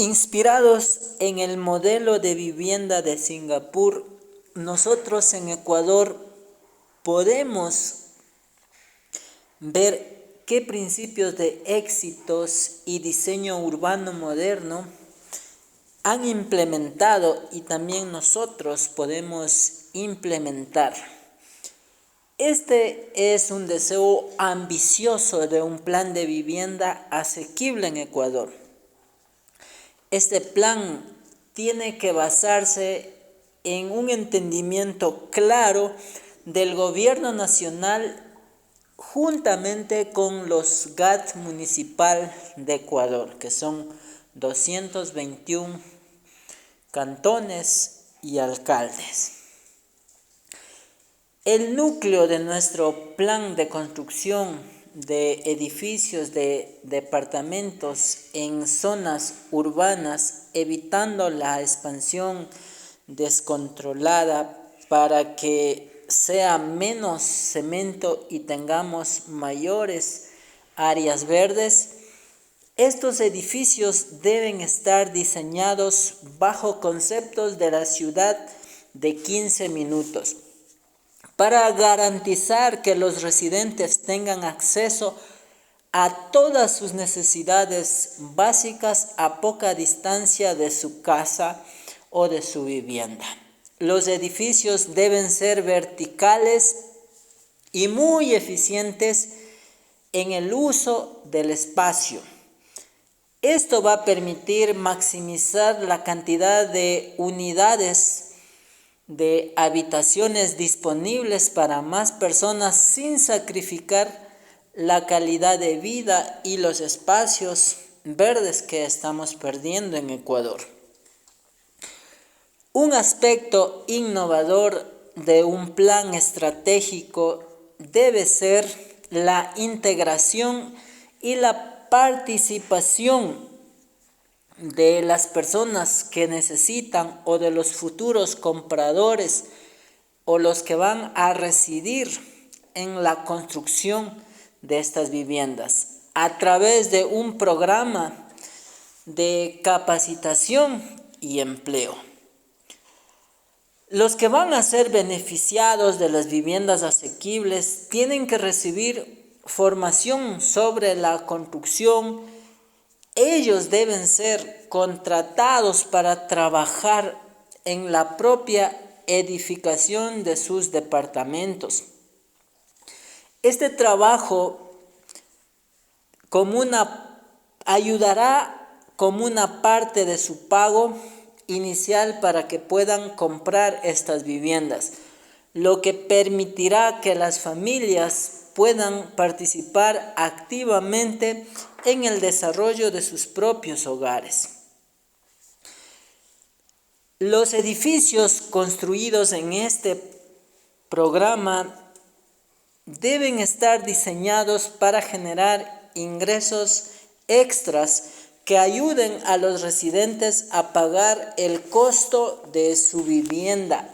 Inspirados en el modelo de vivienda de Singapur, nosotros en Ecuador podemos ver qué principios de éxitos y diseño urbano moderno han implementado y también nosotros podemos implementar. Este es un deseo ambicioso de un plan de vivienda asequible en Ecuador. Este plan tiene que basarse en un entendimiento claro del gobierno nacional juntamente con los GAT municipal de Ecuador, que son 221 cantones y alcaldes. El núcleo de nuestro plan de construcción de edificios de departamentos en zonas urbanas, evitando la expansión descontrolada para que sea menos cemento y tengamos mayores áreas verdes. Estos edificios deben estar diseñados bajo conceptos de la ciudad de 15 minutos. Para garantizar que los residentes tengan acceso a todas sus necesidades básicas a poca distancia de su casa o de su vivienda. Los edificios deben ser verticales y muy eficientes en el uso del espacio. Esto va a permitir maximizar la cantidad de unidades de habitaciones disponibles para más personas sin sacrificar la calidad de vida y los espacios verdes que estamos perdiendo en Ecuador. Un aspecto innovador de un plan estratégico debe ser la integración y la participación de las personas que necesitan o de los futuros compradores o los que van a residir en la construcción de estas viviendas a través de un programa de capacitación y empleo. Los que van a ser beneficiados de las viviendas asequibles tienen que recibir formación sobre la construcción. Ellos deben ser contratados para trabajar en la propia edificación de sus departamentos. Este trabajo ayudará como una parte de su pago inicial para que puedan comprar estas viviendas, lo que permitirá que las familias puedan participar activamente en el desarrollo de sus propios hogares. Los edificios construidos en este programa deben estar diseñados para generar ingresos extras que ayuden a los residentes a pagar el costo de su vivienda.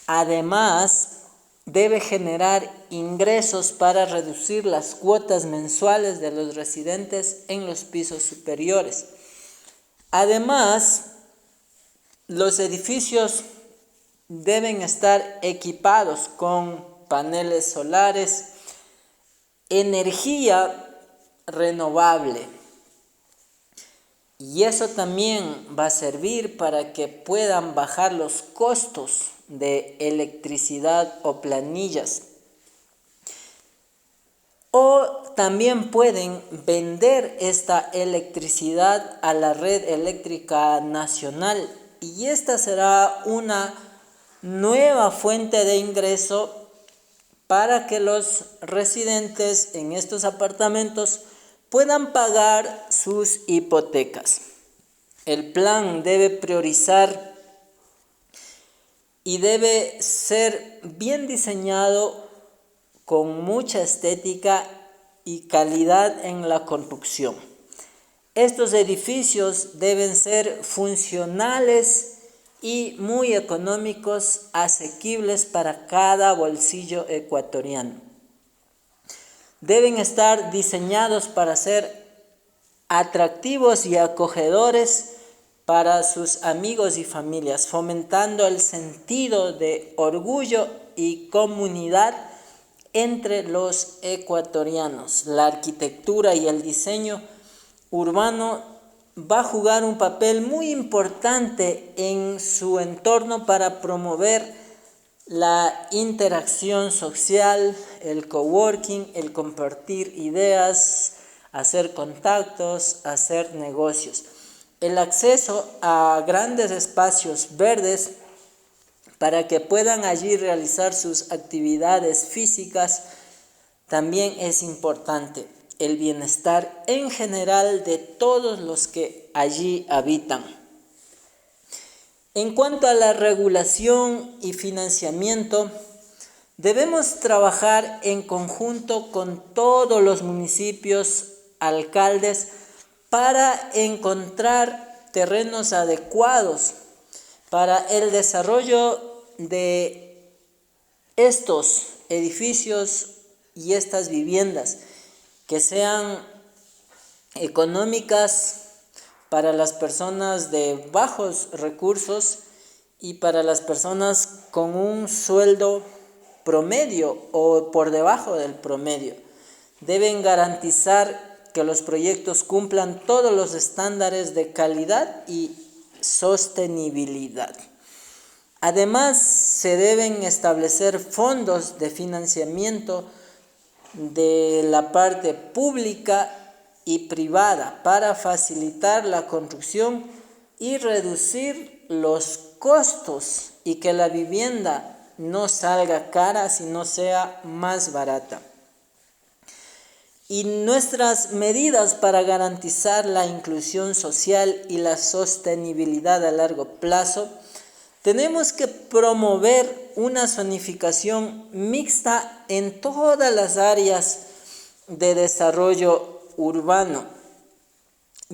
Además, debe generar ingresos para reducir las cuotas mensuales de los residentes en los pisos superiores. Además, los edificios deben estar equipados con paneles solares, energía renovable. Y eso también va a servir para que puedan bajar los costos de electricidad o planillas. O también pueden vender esta electricidad a la red eléctrica nacional y esta será una nueva fuente de ingreso para que los residentes en estos apartamentos puedan pagar sus hipotecas. El plan debe priorizar y debe ser bien diseñado con mucha estética y calidad en la construcción. Estos edificios deben ser funcionales y muy económicos, asequibles para cada bolsillo ecuatoriano. Deben estar diseñados para ser atractivos y acogedores para sus amigos y familias, fomentando el sentido de orgullo y comunidad entre los ecuatorianos. La arquitectura y el diseño urbano va a jugar un papel muy importante en su entorno para promover la interacción social, el coworking, el compartir ideas, hacer contactos, hacer negocios. El acceso a grandes espacios verdes para que puedan allí realizar sus actividades físicas también es importante. El bienestar en general de todos los que allí habitan. En cuanto a la regulación y financiamiento, debemos trabajar en conjunto con todos los municipios, alcaldes, para encontrar terrenos adecuados para el desarrollo de estos edificios y estas viviendas que sean económicas para las personas de bajos recursos y para las personas con un sueldo promedio o por debajo del promedio. Deben garantizar que los proyectos cumplan todos los estándares de calidad y sostenibilidad. Además, se deben establecer fondos de financiamiento de la parte pública y privada para facilitar la construcción y reducir los costos y que la vivienda no salga cara, sino sea más barata. Y nuestras medidas para garantizar la inclusión social y la sostenibilidad a largo plazo, tenemos que promover una zonificación mixta en todas las áreas de desarrollo urbano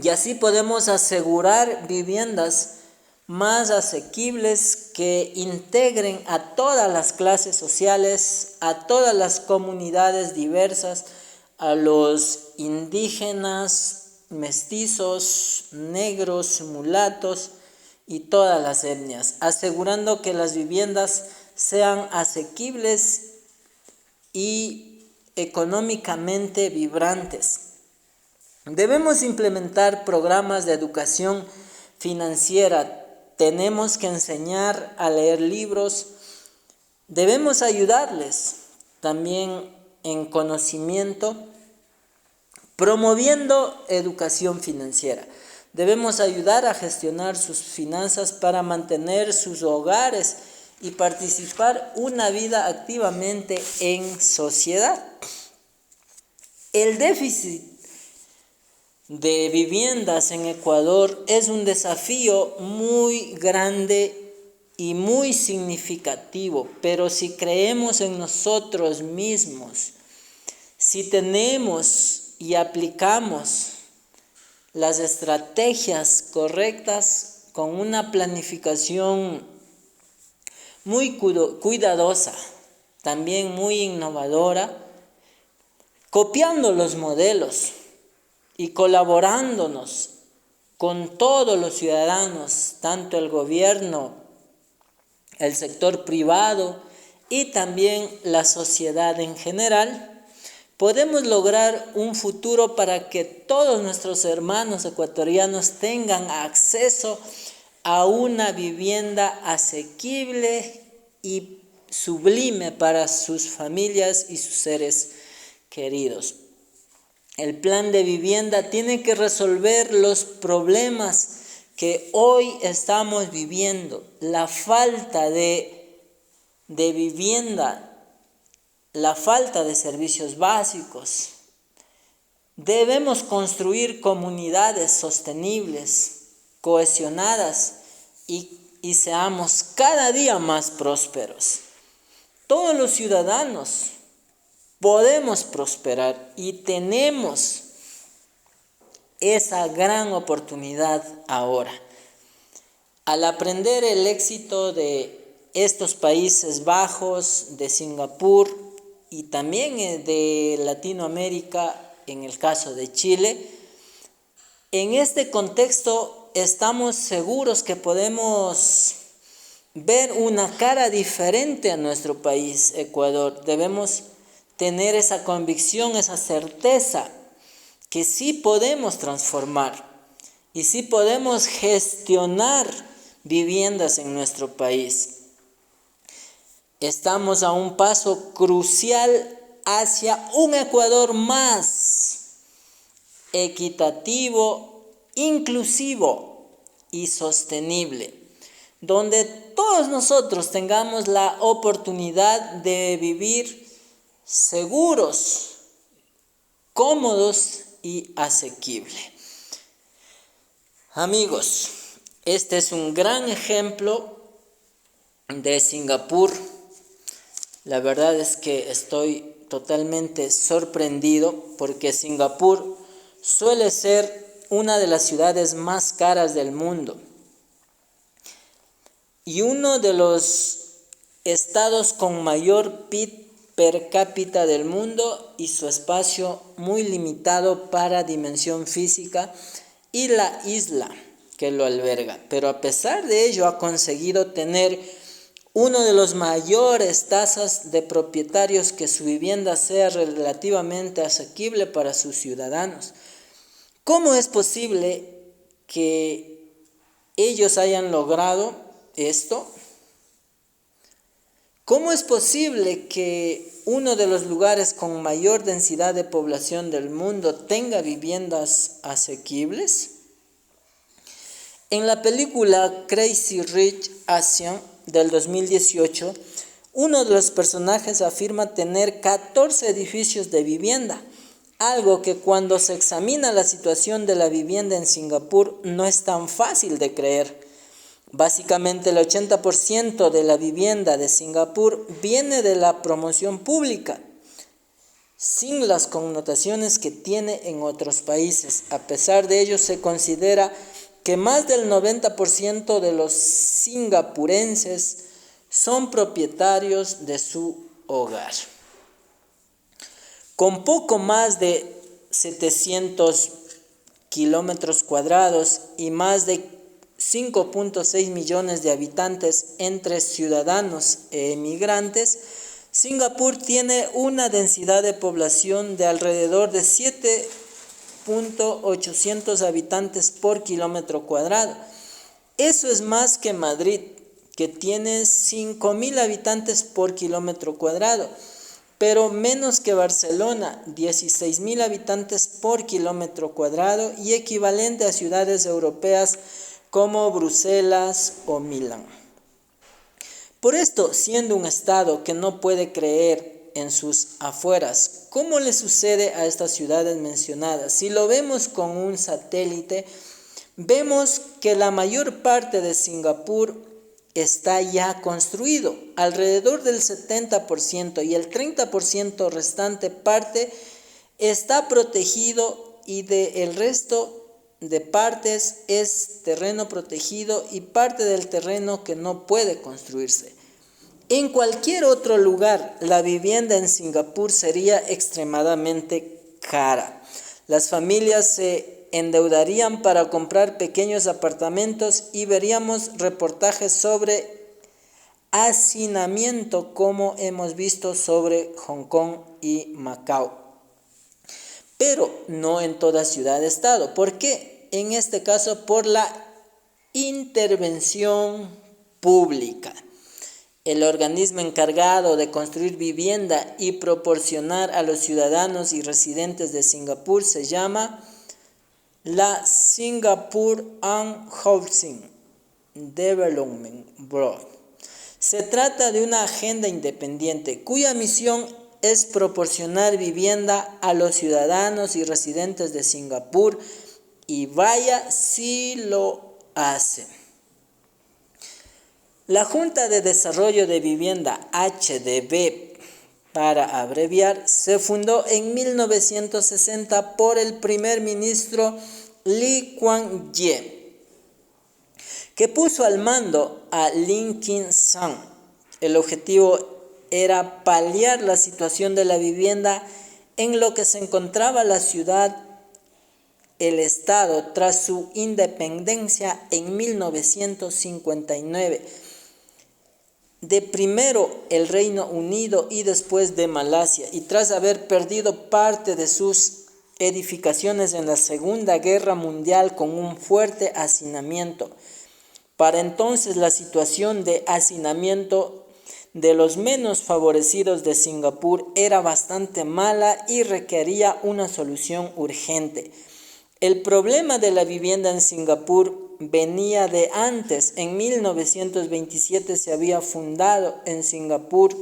y así podemos asegurar viviendas más asequibles que integren a todas las clases sociales, a todas las comunidades diversas, a los indígenas, mestizos, negros, mulatos y todas las etnias, asegurando que las viviendas sean asequibles y económicamente vibrantes. Debemos implementar programas de educación financiera. Tenemos que enseñar a leer libros. Debemos ayudarles también en conocimiento, promoviendo educación financiera. Debemos ayudar a gestionar sus finanzas para mantener sus hogares y participar una vida activamente en sociedad. El déficit de viviendas en Ecuador es un desafío muy grande y muy significativo, pero si creemos en nosotros mismos, si tenemos y aplicamos las estrategias correctas con una planificación muy cuidadosa, también muy innovadora, copiando los modelos y colaborándonos con todos los ciudadanos, tanto el gobierno, el sector privado y también la sociedad en general, podemos lograr un futuro para que todos nuestros hermanos ecuatorianos tengan acceso a una vivienda asequible y sublime para sus familias y sus seres queridos. El plan de vivienda tiene que resolver los problemas que hoy estamos viviendo, la falta de vivienda, la falta de servicios básicos. Debemos construir comunidades sostenibles, cohesionadas y seamos cada día más prósperos. Todos los ciudadanos podemos prosperar y tenemos esa gran oportunidad ahora. Al aprender el éxito de estos Países Bajos, de Singapur y también de Latinoamérica, en el caso de Chile, En este contexto estamos seguros que podemos ver una cara diferente a nuestro país, Ecuador. Debemos tener esa convicción, esa certeza que sí podemos transformar y sí podemos gestionar viviendas en nuestro país. Estamos a un paso crucial hacia un Ecuador más equitativo, inclusivo y sostenible, donde todos nosotros tengamos la oportunidad de vivir seguros, cómodos y asequibles. Amigos, este es un gran ejemplo de Singapur. La verdad es que estoy totalmente sorprendido porque Singapur suele ser una de las ciudades más caras del mundo y uno de los estados con mayor PIB per cápita del mundo y su espacio muy limitado para dimensión física y la isla que lo alberga. Pero a pesar de ello ha conseguido tener uno de los mayores tasas de propietarios, que su vivienda sea relativamente asequible para sus ciudadanos. ¿Cómo es posible que ellos hayan logrado esto? ¿Cómo es posible que uno de los lugares con mayor densidad de población del mundo tenga viviendas asequibles? En la película Crazy Rich Asians del 2018, uno de los personajes afirma tener 14 edificios de vivienda, algo que cuando se examina la situación de la vivienda en Singapur no es tan fácil de creer. Básicamente el 80% de la vivienda de Singapur viene de la promoción pública, sin las connotaciones que tiene en otros países. A pesar de ello, se considera que más del 90% de los singapurenses son propietarios de su hogar. Con poco más de 700 kilómetros cuadrados y más de 5.6 millones de habitantes entre ciudadanos e emigrantes, Singapur tiene una densidad de población de alrededor de 7.800 habitantes por kilómetro cuadrado. Eso es más que Madrid, que tiene 5.000 habitantes por kilómetro cuadrado, pero menos que Barcelona, 16.000 habitantes por kilómetro cuadrado, y equivalente a ciudades europeas como Bruselas o Milán. Por esto, siendo un estado que no puede creer en sus afueras, ¿cómo le sucede a estas ciudades mencionadas? Si lo vemos con un satélite, vemos que la mayor parte de Singapur está ya construido, alrededor del 70%, y el 30% restante parte está protegido, y el resto de partes es terreno protegido y parte del terreno que no puede construirse. En cualquier otro lugar, la vivienda en Singapur sería extremadamente cara. Las familias se endeudarían para comprar pequeños apartamentos y veríamos reportajes sobre hacinamiento como hemos visto sobre Hong Kong y Macao. Pero no en toda ciudad-estado. ¿Por qué? En este caso, por la intervención pública. El organismo encargado de construir vivienda y proporcionar a los ciudadanos y residentes de Singapur se llama la Singapore Housing Development Board. Se trata de una agenda independiente cuya misión es proporcionar vivienda a los ciudadanos y residentes de Singapur, y vaya si lo hace. La Junta de Desarrollo de Vivienda, HDB para abreviar, se fundó en 1960 por el primer ministro Lee Kuan Yew, que puso al mando a Lim Kim Sang. El objetivo era paliar la situación de la vivienda en lo que se encontraba la ciudad el Estado tras su independencia en 1959. De primero el Reino Unido y después de Malasia, y tras haber perdido parte de sus edificaciones en la Segunda Guerra Mundial con un fuerte hacinamiento. Para entonces la situación de hacinamiento de los menos favorecidos de Singapur era bastante mala y requería una solución urgente. El problema de la vivienda en Singapur venía de antes. En 1927 se había fundado en Singapur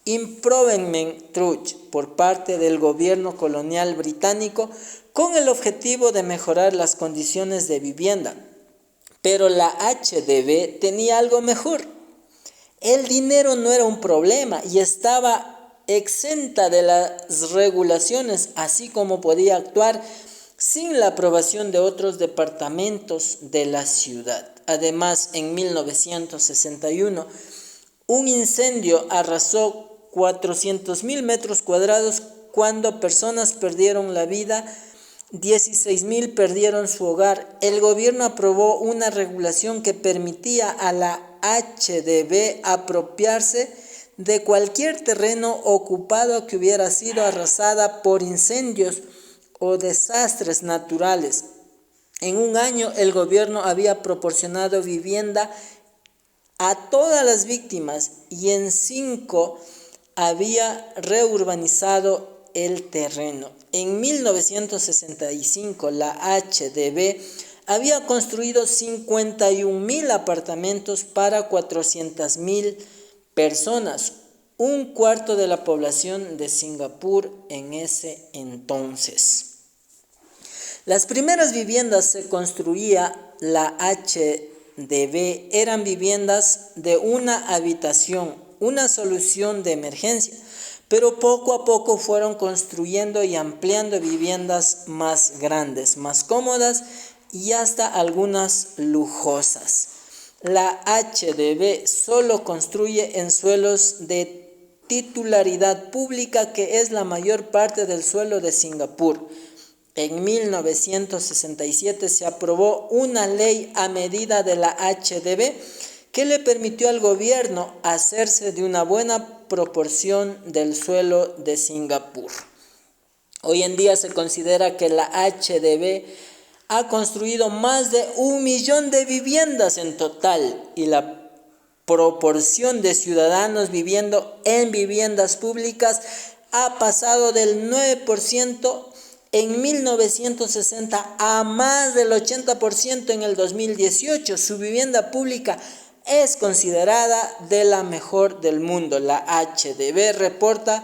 Improvement Trust por parte del gobierno colonial británico con el objetivo de mejorar las condiciones de vivienda. Pero la HDB tenía algo mejor. El dinero no era un problema y estaba exenta de las regulaciones, así como podía actuar sin la aprobación de otros departamentos de la ciudad. Además, en 1961, un incendio arrasó 400,000 metros cuadrados cuando personas perdieron la vida, 16,000 perdieron su hogar. El gobierno aprobó una regulación que permitía a la HDB apropiarse de cualquier terreno ocupado que hubiera sido arrasada por incendios o desastres naturales. En un año el gobierno había proporcionado vivienda a todas las víctimas y en 5 había reurbanizado el terreno. En 1965 la HDB había construido 51,000 apartamentos para 400,000 personas, un cuarto de la población de Singapur en ese entonces. Las primeras viviendas se construía la HDB eran viviendas de una habitación, una solución de emergencia, pero poco a poco fueron construyendo y ampliando viviendas más grandes, más cómodas y hasta algunas lujosas. La HDB solo construye en suelos de titularidad pública, que es la mayor parte del suelo de Singapur. En 1967 se aprobó una ley a medida de la HDB que le permitió al gobierno hacerse de una buena proporción del suelo de Singapur. Hoy en día se considera que la HDB ha construido más de 1 millón de viviendas en total y la proporción de ciudadanos viviendo en viviendas públicas ha pasado del 9% en 1960 a más del 80% en el 2018. Su vivienda pública es considerada de la mejor del mundo. La HDB reporta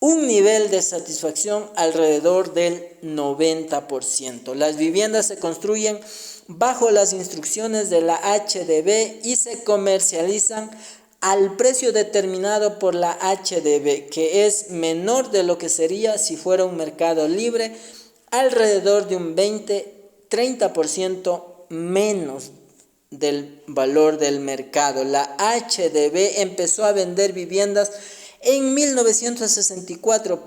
un nivel de satisfacción alrededor del 90%. Las viviendas se construyen bajo las instrucciones de la HDB y se comercializan al precio determinado por la HDB, que es menor de lo que sería si fuera un mercado libre, alrededor de un 20-30% menos del valor del mercado. La HDB empezó a vender viviendas en 1964.